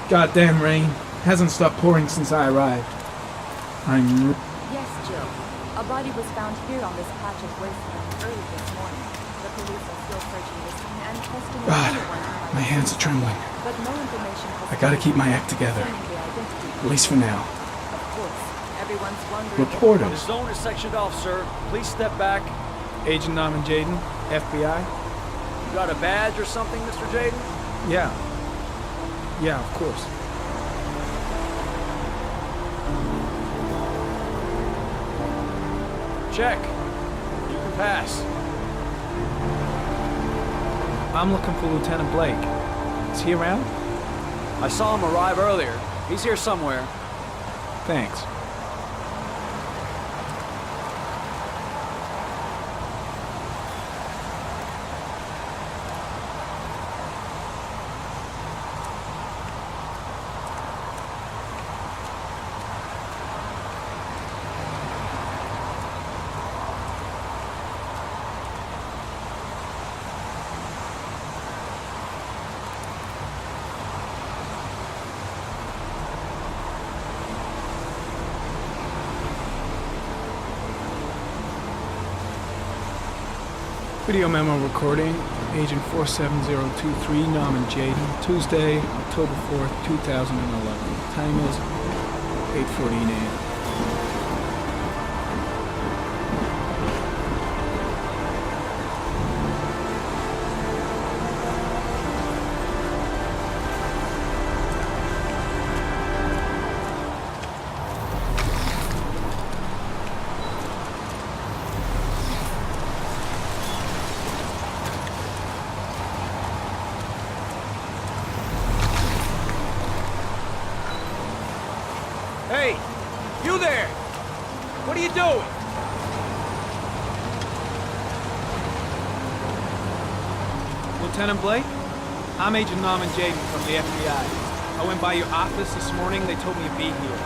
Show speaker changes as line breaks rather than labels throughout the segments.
Goddamn rain. Hasn't stopped pouring since I arrived.
Yes, Joe. A body was found here on this patch of wasteland early this morning. The police are still searching the scene and testing
God,
anyone who might
my hands are trembling.
But no information has
I gotta keep my act together.
concerning the identity.
At least for now.
Of course, everyone's wondering.
The
Reporters.
zone is sectioned off, sir. Please step back.
Agent Norman Jaden, FBI?
You got a badge or something, Mr. Jaden?
Yeah. Yeah, of course.
Check. You can pass.
I'm looking for Lieutenant Blake. Is he around?
I saw him arrive earlier. He's here somewhere.
Thanks. Video memo recording, Agent 47023, Norman Jaden, Tuesday, October 4th, 2011. Time is 8:14 a.m.
Hey! You there! What are you doing?
Lieutenant Blake? I'm Agent Norman Jaden from the FBI. I went by your office this morning. They told me to be here.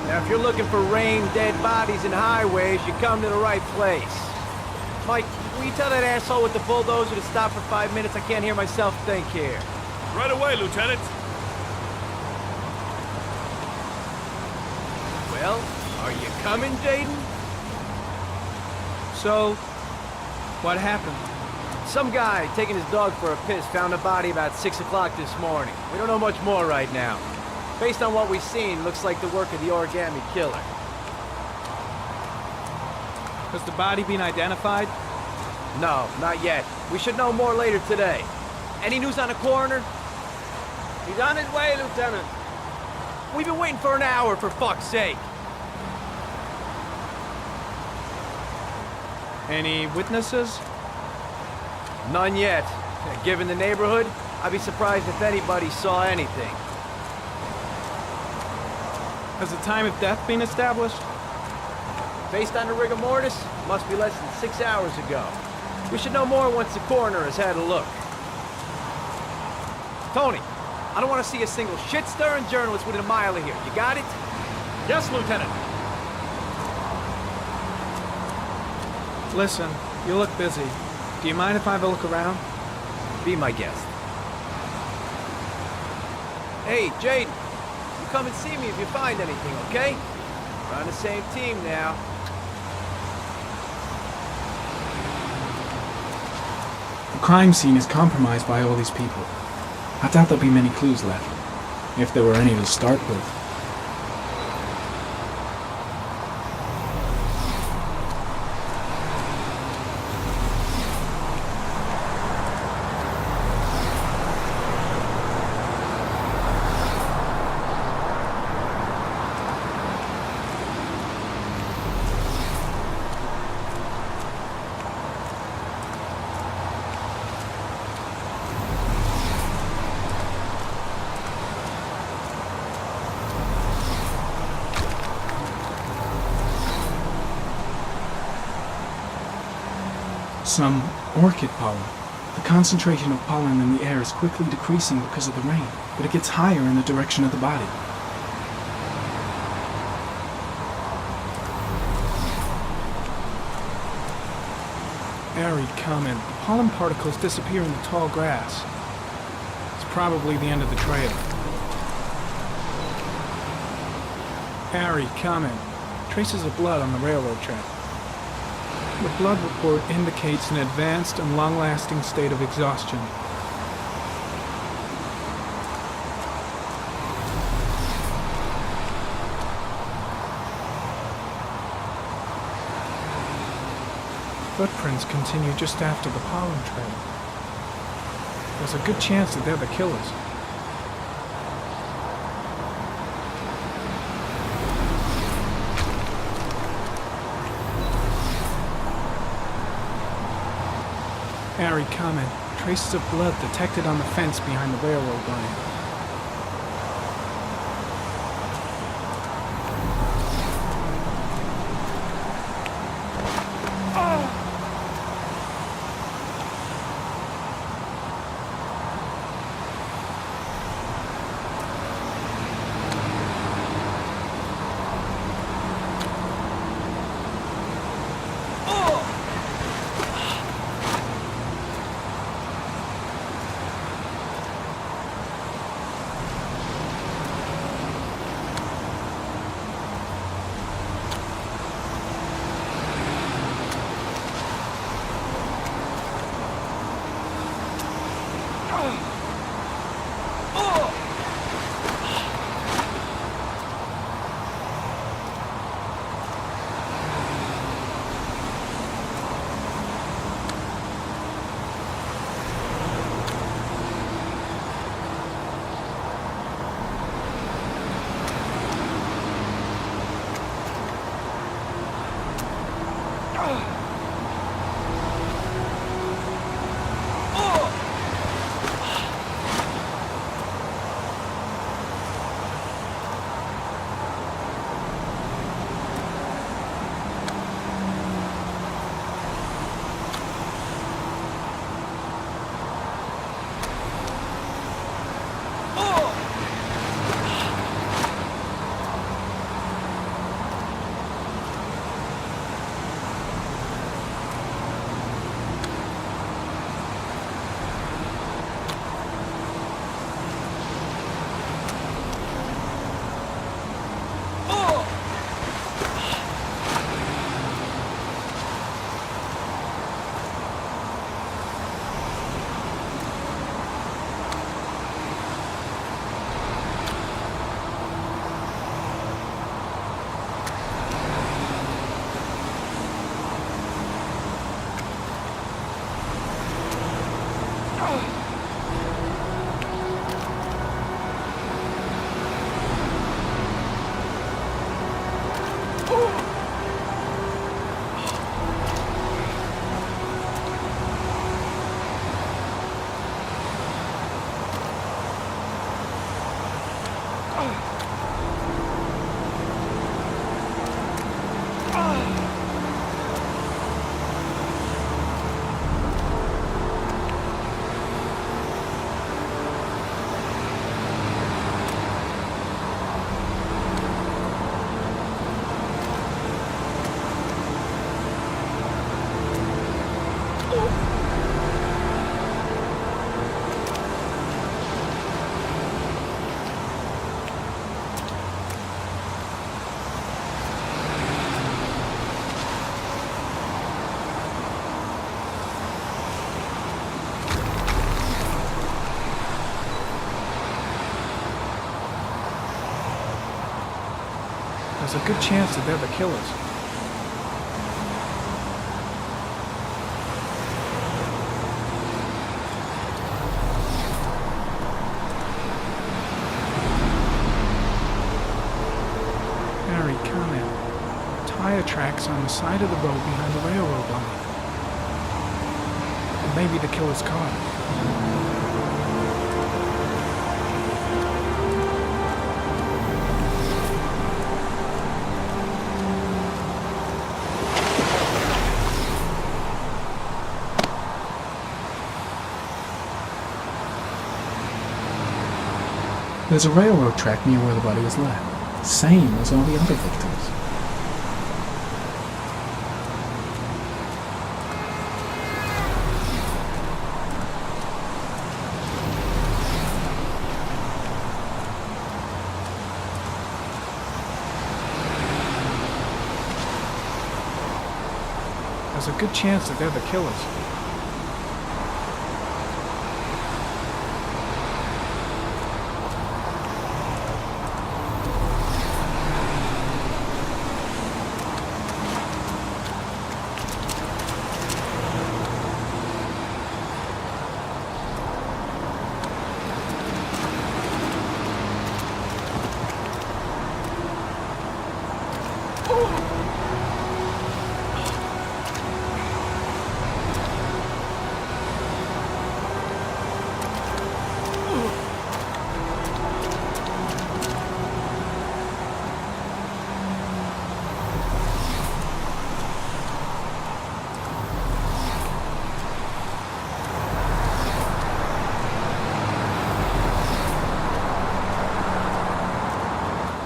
Now, if you're looking for rain, dead bodies, and highways, you come to the right place. Mike, will you tell that asshole with the bulldozer to stop for 5 minutes? I can't hear myself think here.
Right away, Lieutenant.
Well, are you coming, Jaden?
So, what happened?
Some guy taking his dog for a piss found a body about 6 o'clock this morning. We don't know much more right now. Based on what we've seen, looks like the work of the origami killer.
Has the body been identified?
No, not yet. We should know more later today. Any news on the coroner?
He's on his way, Lieutenant.
We've been waiting for an hour, for fuck's sake.
Any witnesses?
None yet. Given the neighborhood, I'd be surprised if anybody saw anything.
Has the time of death been established?
Based on the rigor mortis, must be less than 6 hours ago. We should know more once the coroner has had a look. Tony, I don't want to see a single shit-stirring journalist within a mile of here. You got it?
Yes, Lieutenant.
Listen, you look busy. Do you mind if I have a look around?
Be my guest. Hey, Jaden, you come and see me if you find anything, okay? We're on the same team now.
The crime scene is compromised by all these people. I doubt there'll be many clues left, if there were any to start with. Some orchid pollen. The concentration of pollen in the air is quickly decreasing because of the rain, but it gets higher in the direction of the body. Arid comment. The pollen particles disappear in the tall grass. It's probably the end of the trail. Harry, comment. Traces of blood on the railroad track. The blood report indicates an advanced and long-lasting state of exhaustion. Footprints continue just after the pollen trail. There's a good chance that they're the killers. Harry, comment. Traces of blood detected on the fence behind the railroad line. There's a good chance that they're the killers. Harry, comment. Tire tracks on the side of the road behind the railroad line. It may be the killer's car. There's a railroad track near where the body was left, same as all the other victims. There's a good chance that they're the killers.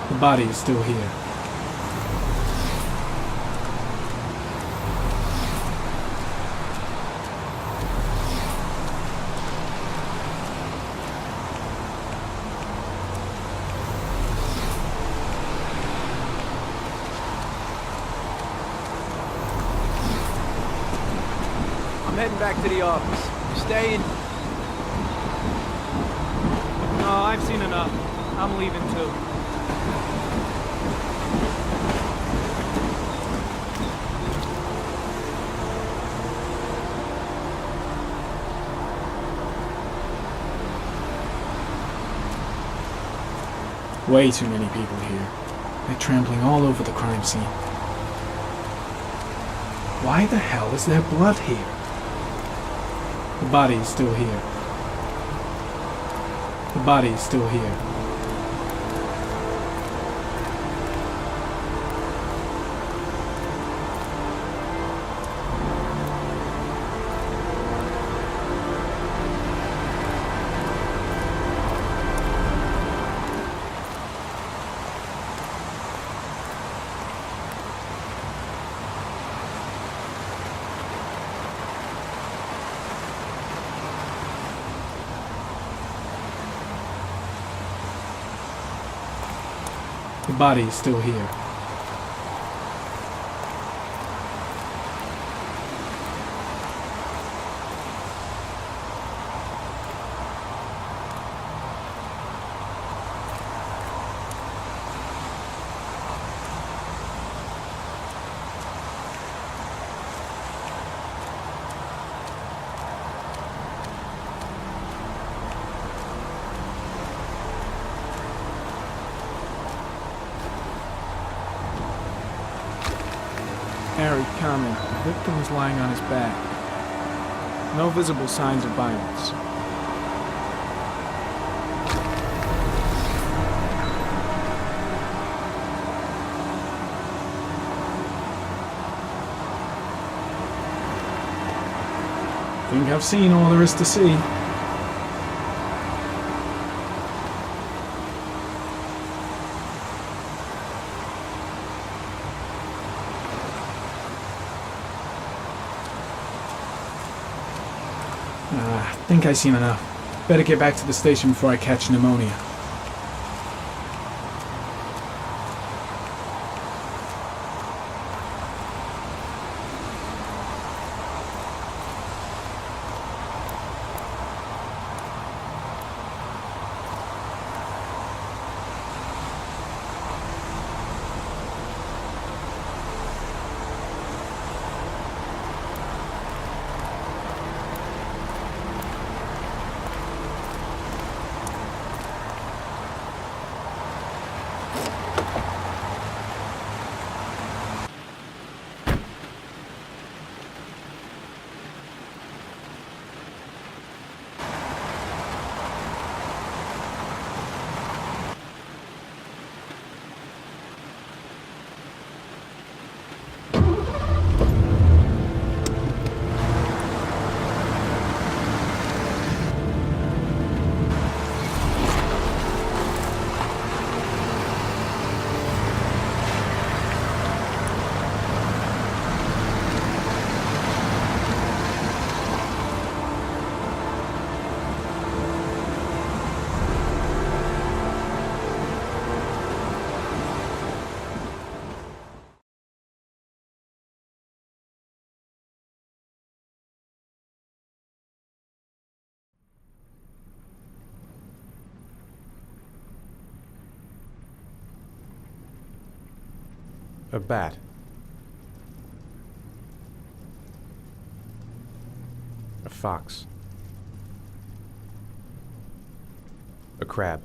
The body is still here.
I'm heading back to the office. You staying?
No, I've seen enough. I'm leaving too.
Way too many people here. They're trampling all over the crime scene. Why the hell is there blood here? The body is still here. The body is still here. The body is still here. Harry comment. The victim is lying on his back. No visible signs of violence. Think I've seen all there is to see. Think I've seen enough. Better get back to the station before I catch pneumonia.
A bat. A fox. A crab.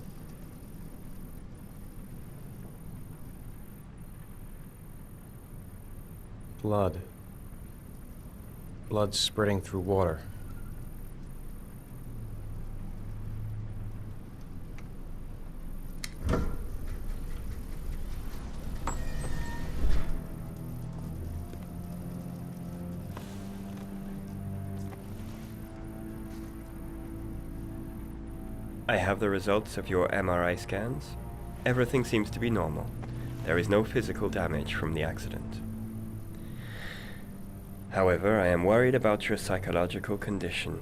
Blood. Blood spreading through water.
I have the results of your MRI scans. Everything seems to be normal. There is no physical damage from the accident. However, I am worried about your psychological condition.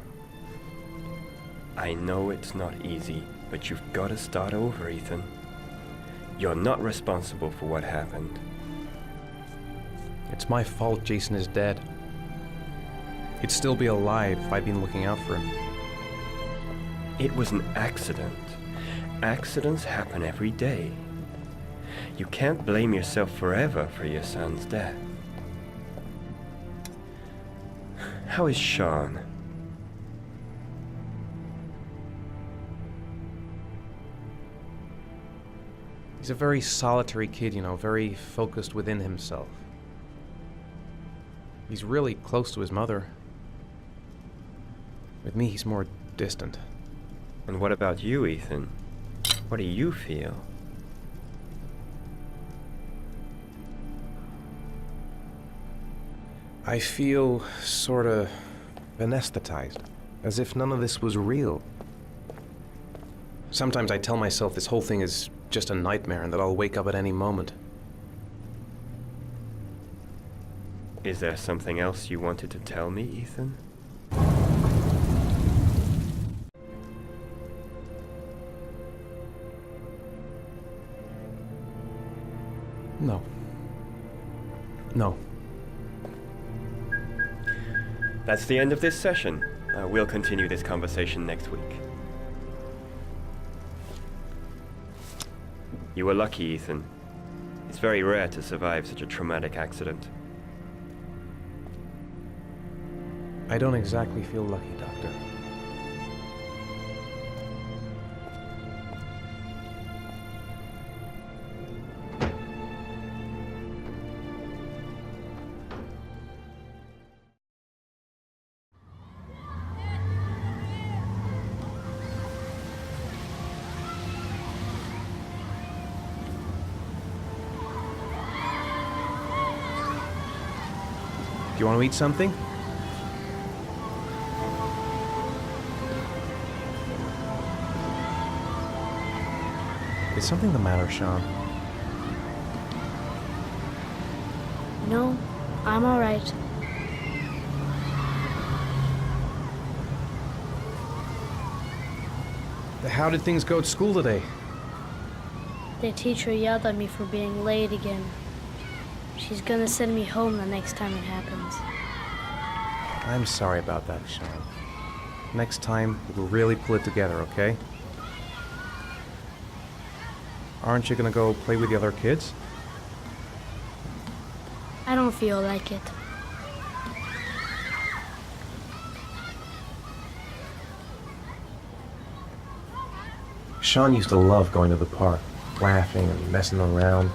I know it's not easy, but you've got to start over, Ethan. You're not responsible for what happened.
It's my fault Jason is dead. He'd still be alive if I'd been looking out for him.
It was an accident. Accidents happen every day. You can't blame yourself forever for your son's death. How is Sean?
He's a very solitary kid, you know, very focused within himself. He's really close to his mother. With me, he's more distant.
And what about you, Ethan? What do you feel?
I feel sorta anesthetized, as if none of this was real. Sometimes I tell myself this whole thing is just a nightmare and that I'll wake up at any moment.
Is there something else you wanted to tell me, Ethan?
No. No.
That's the end of this session. We'll continue this conversation next week. You were lucky, Ethan. It's very rare to survive such a traumatic accident.
I don't exactly feel lucky, Doctor. Do you want to eat something? Is something the matter, Sean?
No, I'm all right.
How did things go at school today?
The teacher yelled at me for being late again. She's gonna send me home the next time it happens.
I'm sorry about that, Sean. Next time, we'll really pull it together, okay? Aren't you gonna go play with the other kids?
I don't feel like it.
Sean used to love going to the park, laughing and messing around.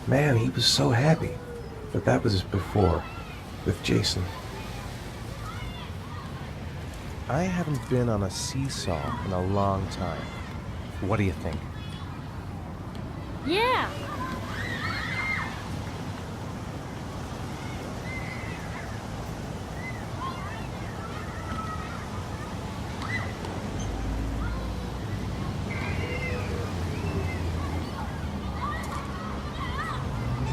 Man, he was so happy. But that was before, with Jason. I haven't been on a seesaw in a long time. What do you think?
Yeah!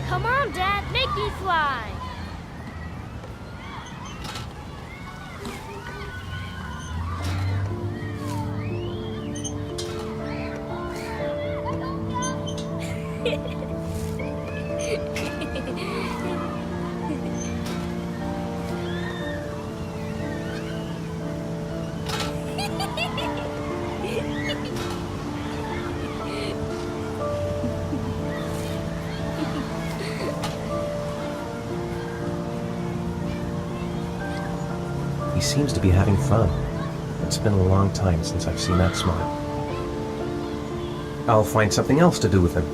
Come on, Dad, make me fly!
seems to be having fun. It's been a long time since I've seen that smile. I'll find something else to do with him.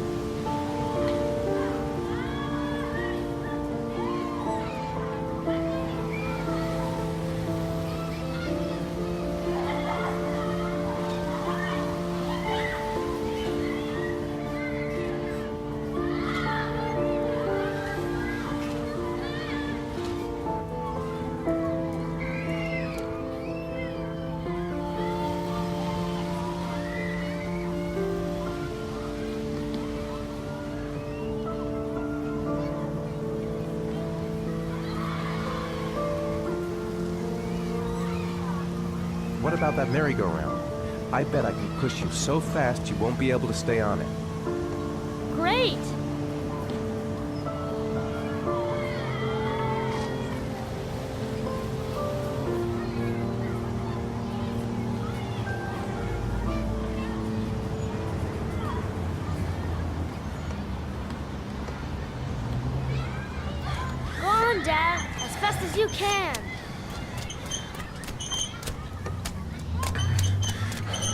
What about that merry-go-round? I bet I can push you so fast you won't be able to stay on it.
Great! Go on, Dad, as fast as you can.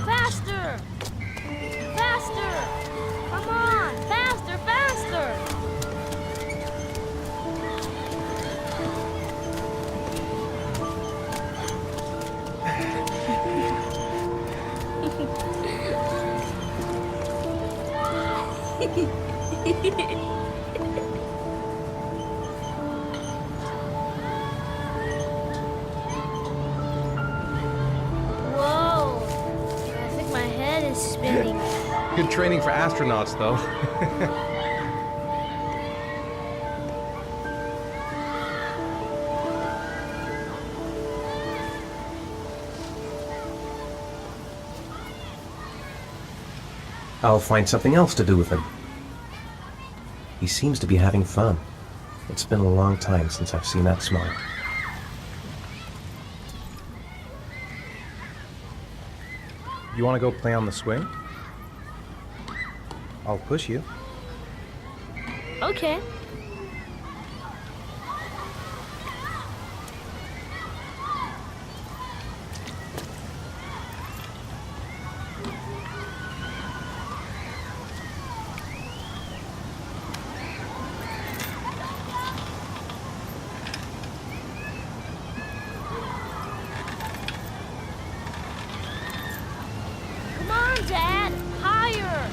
Faster! Faster! Come on! Faster, faster! Whoa! I think my head is spinning.
Good training for astronauts, though.
I'll find something else to do with him. He seems to be having fun. It's been a long time since I've seen that smile.
You want to go play on the swing? I'll push you.
Okay. Come on, Dad! Higher!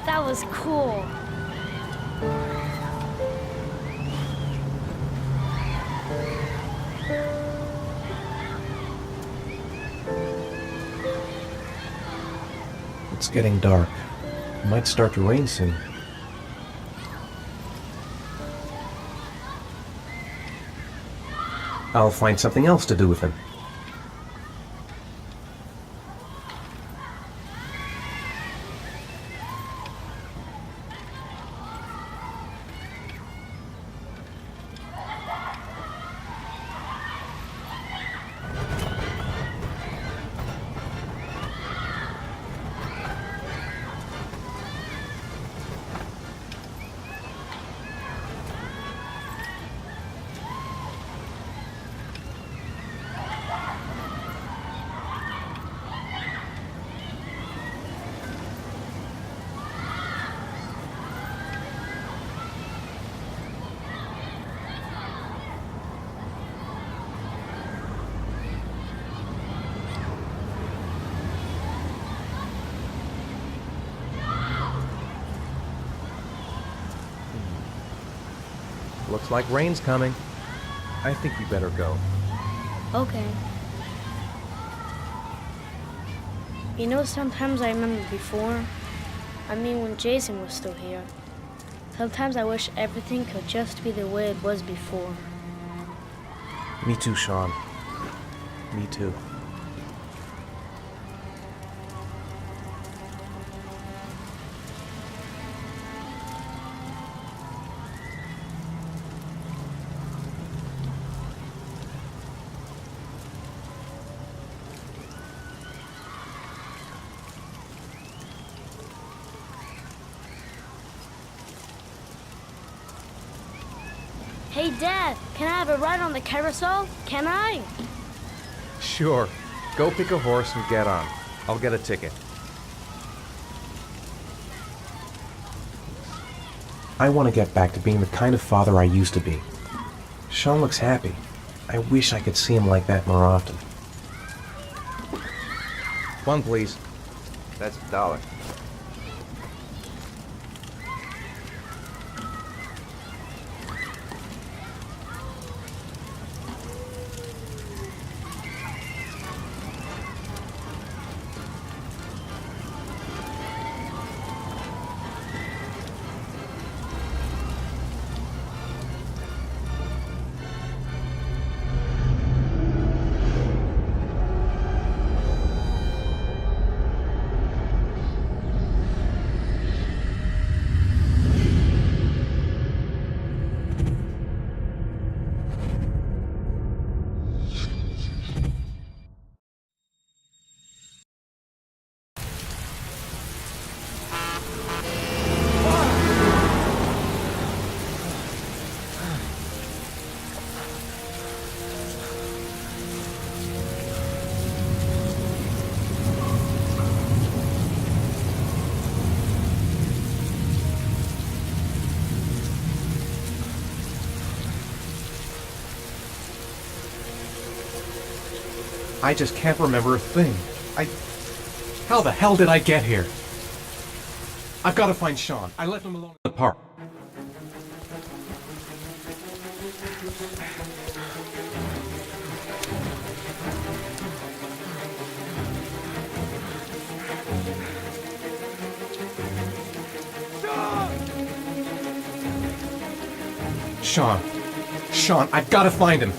That was cool.
It's getting dark. It might start to rain soon. I'll find something else to do with him.
Looks like rain's coming. I think we better go.
Okay. You know, sometimes I remember before. I mean, when Jason was still here. Sometimes I wish everything could just be the way it was before.
Me too, Sean. Me too.
Hey, Dad, can I have a ride on the carousel? Can I?
Sure. Go pick a horse and get on. I'll get a ticket.
I want to get back to being the kind of father I used to be. Sean looks happy. I wish I could see him like that more often.
One, please.
That's $1.
I just can't remember a thing. How the hell did I get here? I've got to find Sean. I left him alone in the park. Sean! Sean, I've got to find him!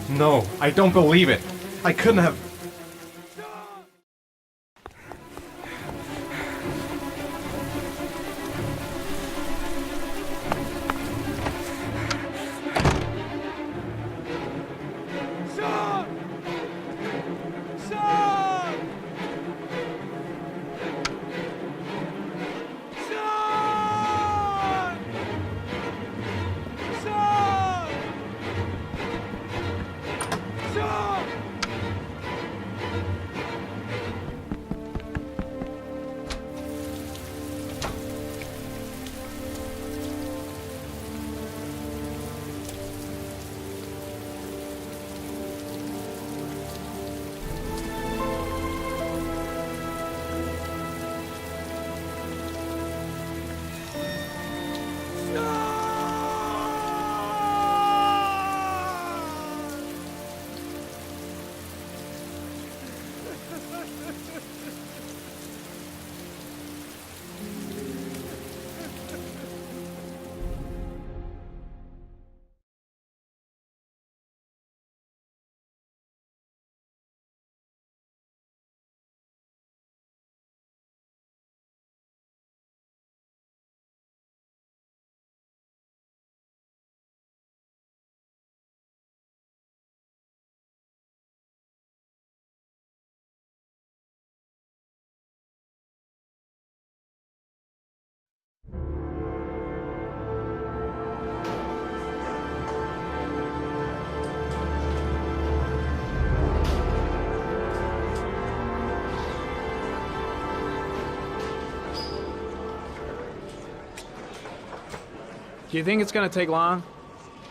No, I don't believe it. I couldn't have...
Do you think it's gonna take long?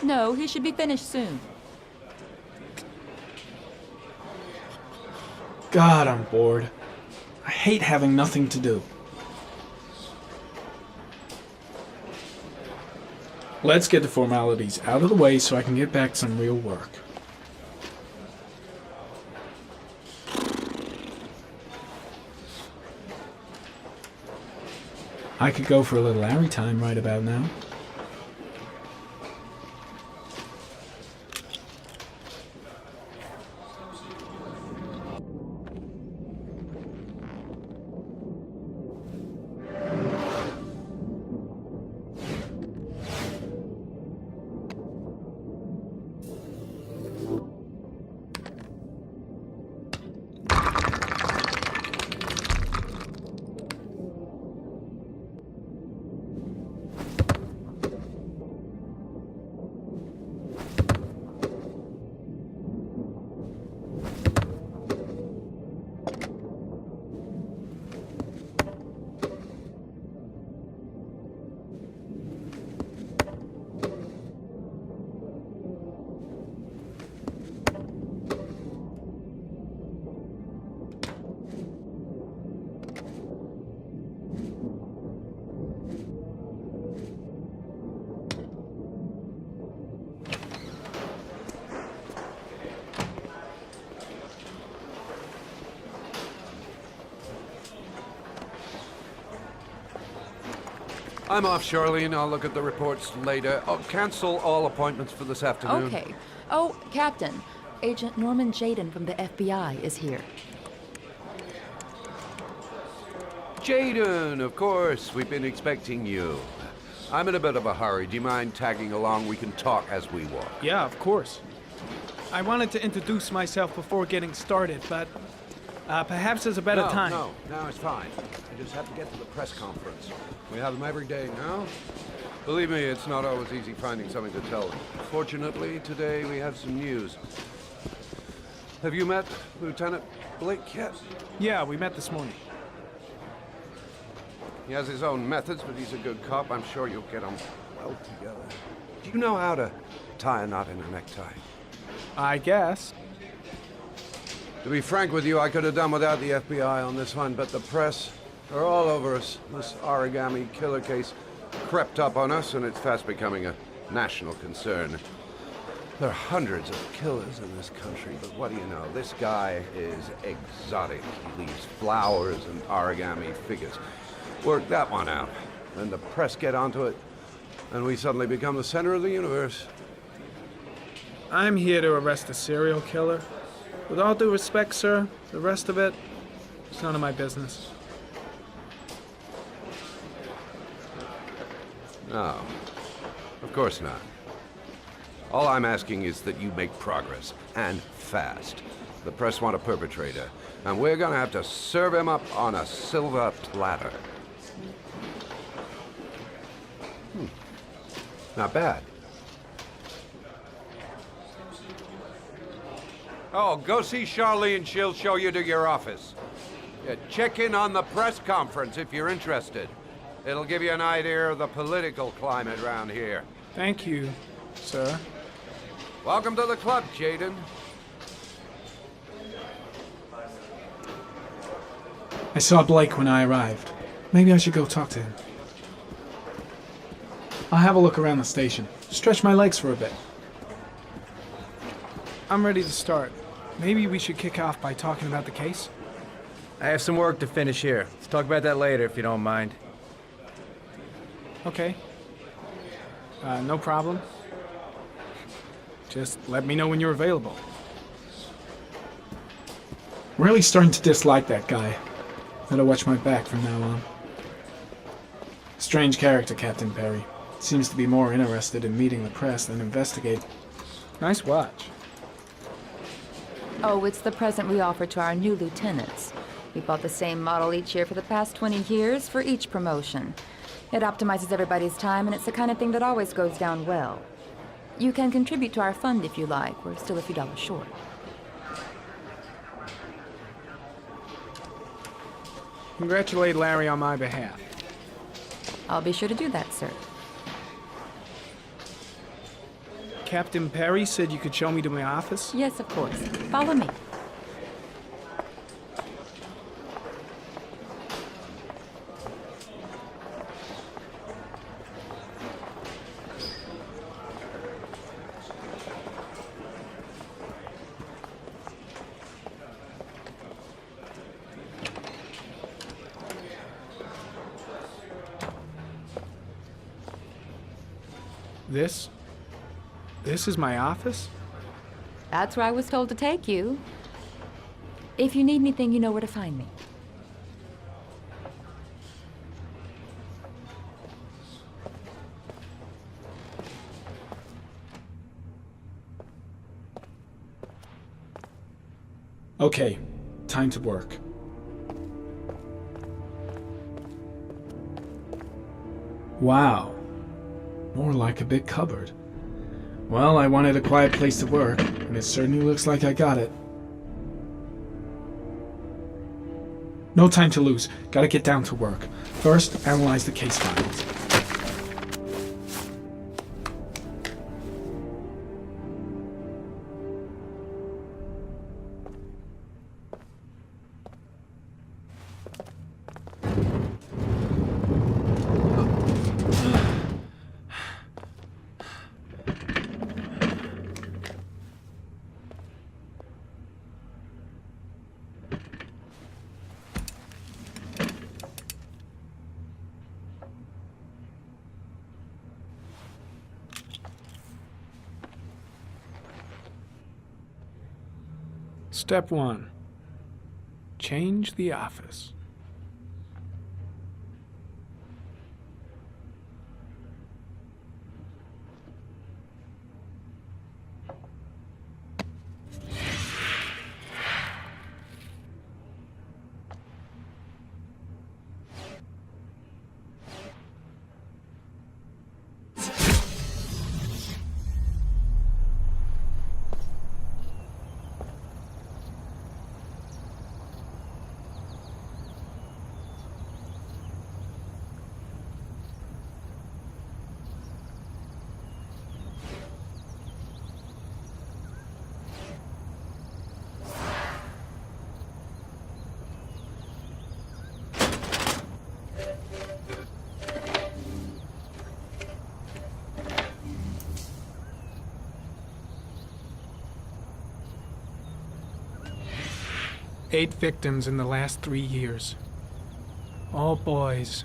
No, he should be finished soon.
God, I'm bored. I hate having nothing to do. Let's get the formalities out of the way so I can get back to some real work. I could go for a little Larry time right about now.
I'm off, Charlene. I'll look at the reports later. Oh, cancel all appointments for this afternoon.
Okay. Oh, Captain. Agent Norman Jaden from the FBI is here.
Jaden, of course. We've been expecting you. I'm in a bit of a hurry. Do you mind tagging along? We can talk as we walk.
Yeah, of course. I wanted to introduce myself before getting started, but perhaps there's a better time.
No, it's fine. I just have to get to the press conference. We have them every day now. Believe me, it's not always easy finding something to tell them. Fortunately, today we have some news. Have you met Lieutenant Blake yet?
Yeah, we met this morning.
He has his own methods, but he's a good cop. I'm sure you'll get on well together. Do you know how to tie a knot in a necktie?
I guess.
To be frank with you, I could have done without the FBI on this one, but the press are all over us. This origami killer case crept up on us, and it's fast becoming a national concern. There are hundreds of killers in this country, but what do you know? This guy is exotic. He leaves flowers and origami figures. Work that one out. Then the press get onto it, and we suddenly become the center of the universe.
I'm here to arrest a serial killer. With all due respect, sir, the rest of it, it's none of my business.
No, of course not. All I'm asking is that you make progress, and fast. The press want a perpetrator, and we're gonna have to serve him up on a silver platter. Not bad. Oh, go see Charlene. She'll show you to your office. Yeah, check in on the press conference if you're interested. It'll give you an idea of the political climate around here.
Thank you, sir.
Welcome to the club, Jaden.
I saw Blake when I arrived. Maybe I should go talk to him. I'll have a look around the station. Stretch my legs for a bit. I'm ready to start. Maybe we should kick off by talking about the case?
I have some work to finish here. Let's talk about that later if you don't mind.
Okay. No problem. Just let me know when you're available. Really starting to dislike that guy. Better watch my back from now on. Strange character, Captain Perry. Seems to be more interested in meeting the press than investigating. Nice watch.
Oh, it's the present we offer to our new lieutenants. We bought the same model each year for the past 20 years for each promotion. It optimizes everybody's time, and it's the kind of thing that always goes down well. You can contribute to our fund if you like. We're still a few dollars short.
Congratulate Larry on my behalf.
I'll be sure to do that, sir.
Captain Perry said you could show me to my office?
Yes, of course. Follow me.
This is my office?
That's where I was told to take you. If you need anything, you know where to find me.
Okay, time to work. Wow. More like a big cupboard. Well, I wanted a quiet place to work, and it certainly looks like I got it. No time to lose. Gotta get down to work. First, analyze the case files. Step 1. Change the office. Eight victims in the last 3 years. All boys,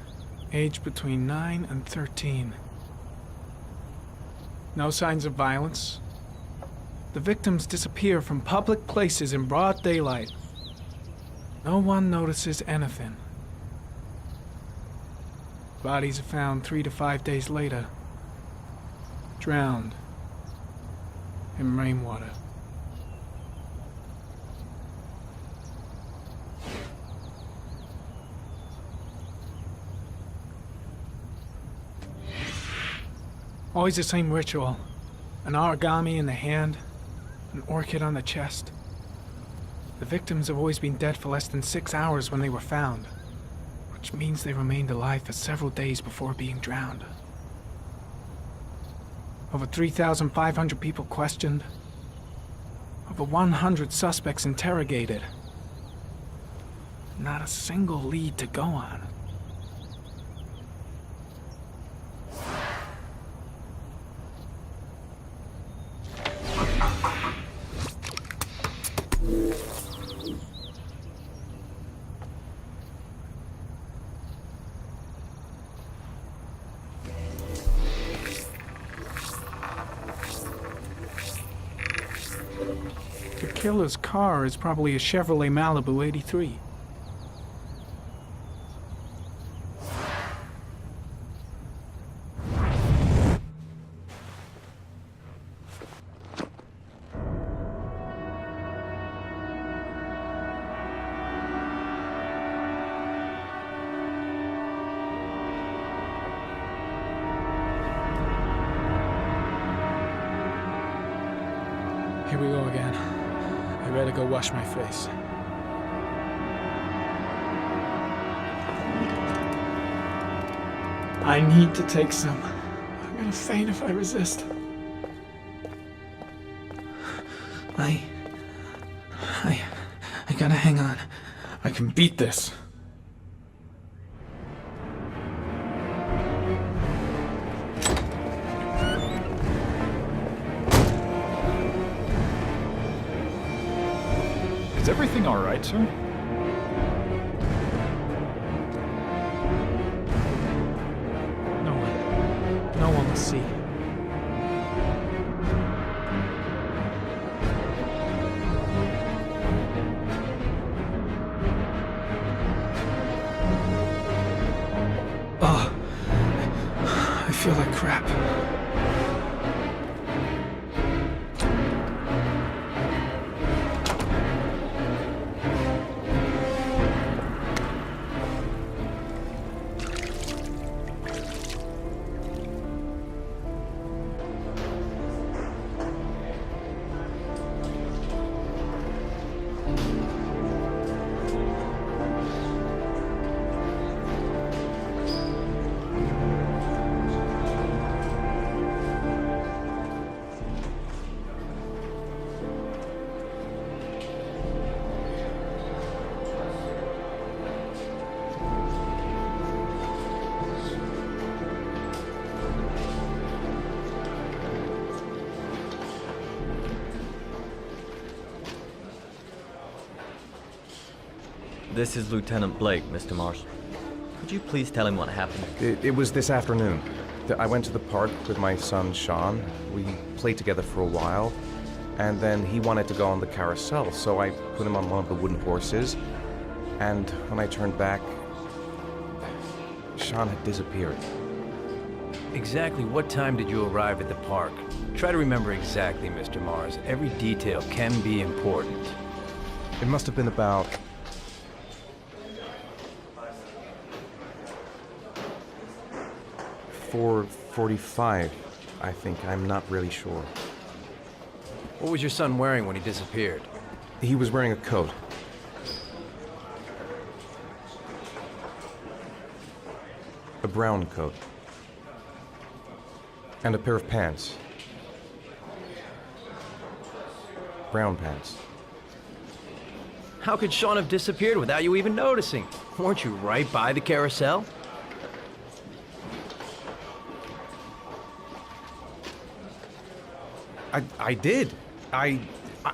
aged between 9 and 13. No signs of violence. The victims disappear from public places in broad daylight. No one notices anything. Bodies are found 3 to 5 days later, drowned in rainwater. Always the same ritual. An origami in the hand, an orchid on the chest. The victims have always been dead for less than 6 hours when they were found, which means they remained alive for several days before being drowned. Over 3,500 people questioned. Over 100 suspects interrogated. Not a single lead to go on. The killer's car is probably a Chevrolet Malibu 83. Here we go again. I better go wash my face. I need to take some. I'm gonna faint if I resist. I gotta hang on. I can beat this.
Is everything all right, sir?
No one will see. Oh, I feel like crap.
This is Lieutenant Blake, Mr. Marsh. Could you please tell him what happened?
It was this afternoon. I went to the park with my son, Sean. We played together for a while, and then he wanted to go on the carousel, so I put him on one of the wooden horses, and when I turned back, Sean had disappeared.
Exactly what time did you arrive at the park? Try to remember exactly, Mr. Mars. Every detail can be important.
It must have been about 4:45, I think. I'm not really sure.
What was your son wearing when he disappeared?
He was wearing a coat. A brown coat. And a pair of pants. Brown pants.
How could Sean have disappeared without you even noticing? Weren't you right by the carousel?
I did. I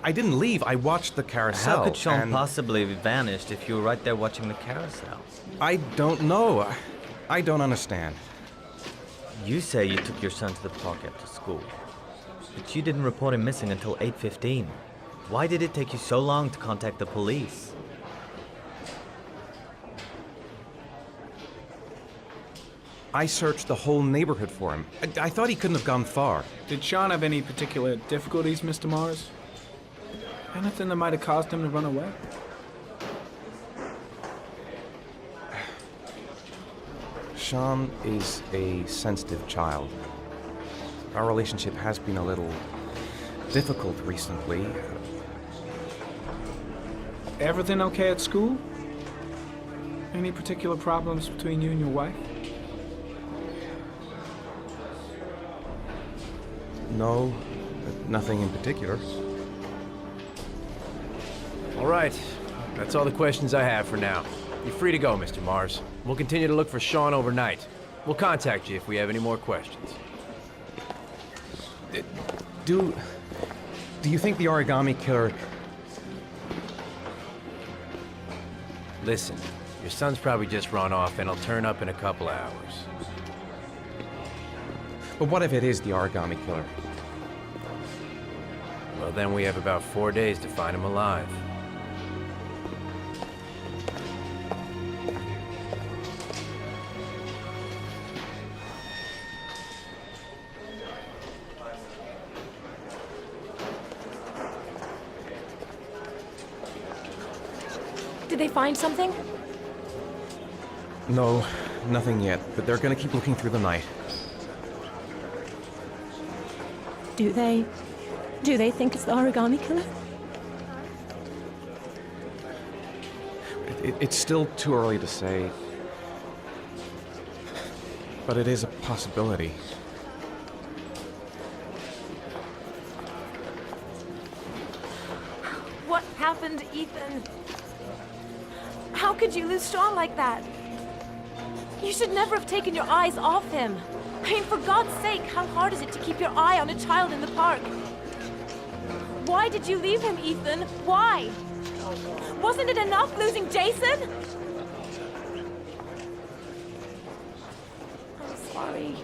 didn't leave. I watched the carousel.
How could Sean
and
possibly have vanished if you were right there watching the carousel?
I don't know. I don't understand.
You say you took your son to the park after school, but you didn't report him missing until 8:15. Why did it take you so long to contact the police?
I searched the whole neighborhood for him. I thought he couldn't have gone far.
Did Sean have any particular difficulties, Mr. Mars? Anything that might have caused him to run away?
Sean is a sensitive child. Our relationship has been a little difficult recently.
Everything okay at school? Any particular problems between you and your wife?
No, nothing in particular.
All right. That's all the questions I have for now. You're free to go, Mr. Mars. We'll continue to look for Sean overnight. We'll contact you if we have any more questions.
Do you think the origami killer...
Listen, your son's probably just run off and he'll turn up in a couple hours.
But what if it is the origami killer?
Well, then we have about 4 days to find him alive.
Did they find something?
No, nothing yet, but they're gonna keep looking through the night.
Do they think it's the origami killer?
It's still too early to say, but it is a possibility.
happened, Ethan? How could you lose Sean like that? You should never have taken your eyes off him. I mean, for God's sake, how hard is it to keep your eye on a child in the park? Why did you leave him, Ethan? Why? Wasn't it enough losing Jason? I'm sorry.